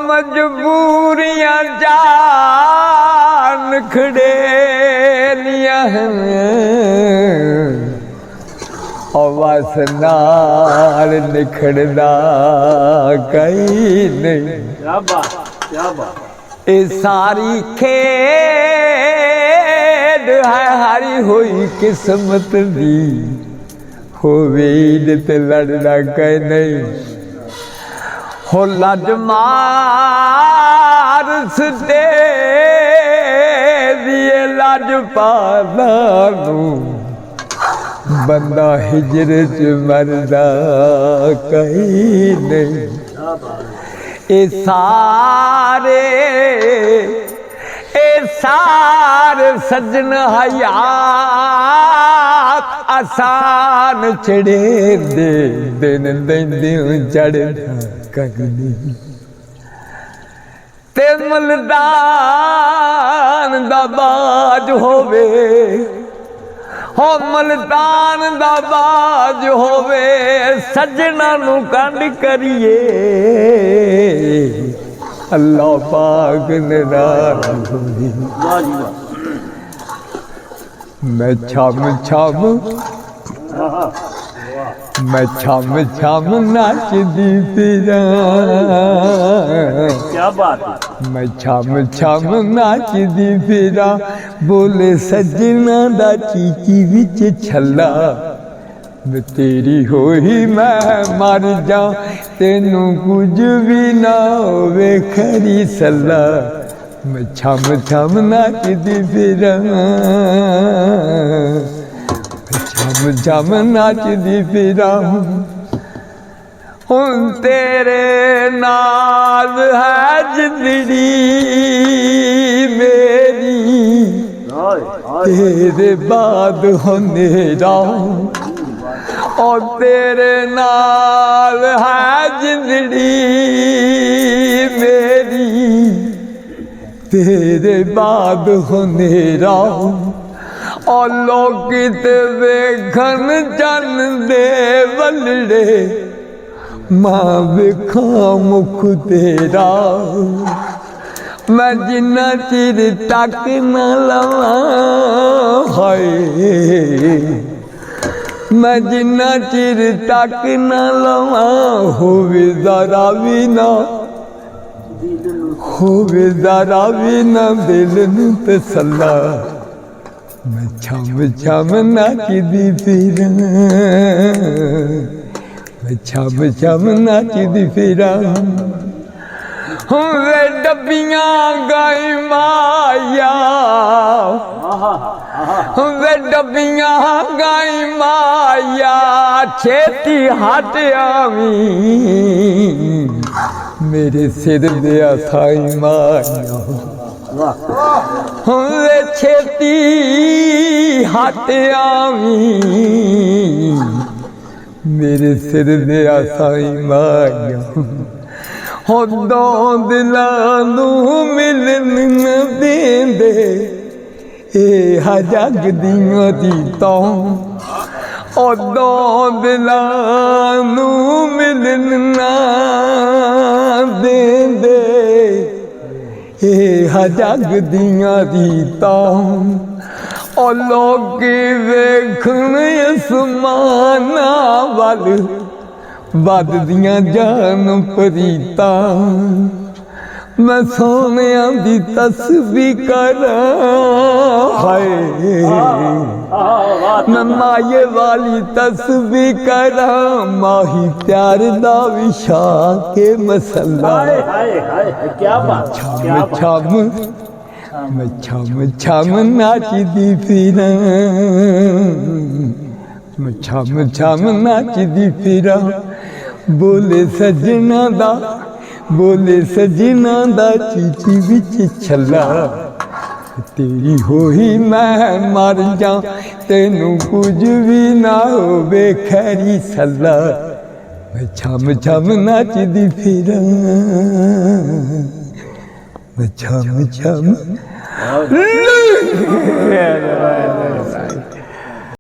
मजबूरियां जान खड़ेलियां वासनाल निखड़दा कहीं नहीं। क्या बात, क्या बात। ये सारी खेड है हारी हुई किस्मत दी, होवे ते लड़ना कहीं नहीं। हो लज मार दे दिए लज पालू, बंदा हिजर च मरदा कहीं नहीं। ए सारे सजन हयात आसान चढ़े दे दिन चढ़दा कहीं ते मलदान दा बाज होवे, हो मलदान दा बाज होवे सजना नू कंड करिए अल्लाह पाक नाराज होवे। मैं छम छम मैं छम छम नाचदी फिरा, क्या बात है। मैं छम छम नाचदी फिरा, बोले सजना दा चीची विच छला, मैं तेरी होई मैं मर जा तेनू कुछ भी ना होवे खरी सला। मैं छम छम नाचदी फिरा, छम छम नाचदी फिरा, हुण तेरे नाल है जिंदड़ी मेरी, तेरे बाद होनेरा और तेरे नाल है जिंदड़ी मेरी, तेरे बाद होनेरा और लोग ते वेखन जन दे वलड़े, मां वेखा मुख तेरा। मैं जिन्ना चिर तक न लवा हाय, मैं जिन्ना चिर तक न लवा होवे ज़रा भी ना, होवे ज़रा भी ना दिल नू तसल्ला। मैं छम छम नाचदी फिरा, मैं छम छम नाचदी फिरा, वे डब्बियां गाई माया, वे डब्बियां गाई माया छेती हट आवी, मेरे सिर दे साई माया, वे छेती हट आवी, मेरे सिर दे साई माया। हो दो दिलां नू मिलन न देंदे ए हा जग दियां रीतां, ओ दो दिलां नू मिलन न देंदे ए हा जग दियां रीतां, ओ लोग वेखन असमाना वल बददियां जान परीता। मैं सोनिया दी तस्बीह करा हाय, मैं माये वाली तस्बीह करा, माही प्यार दा विछा के मसला। क्या बात, क्या छम मैं छम छम नाचदी फिरा, मैं छम छम नाचदी फिरा, बोले सजना दा, बोले सजना दा चीची विच छला, तेरी होई मैं मर जा तेनू कुछ भी ना होवे खैरी सला। मैं छम छम नाचदी फिरा, मैं छम छम हाँ।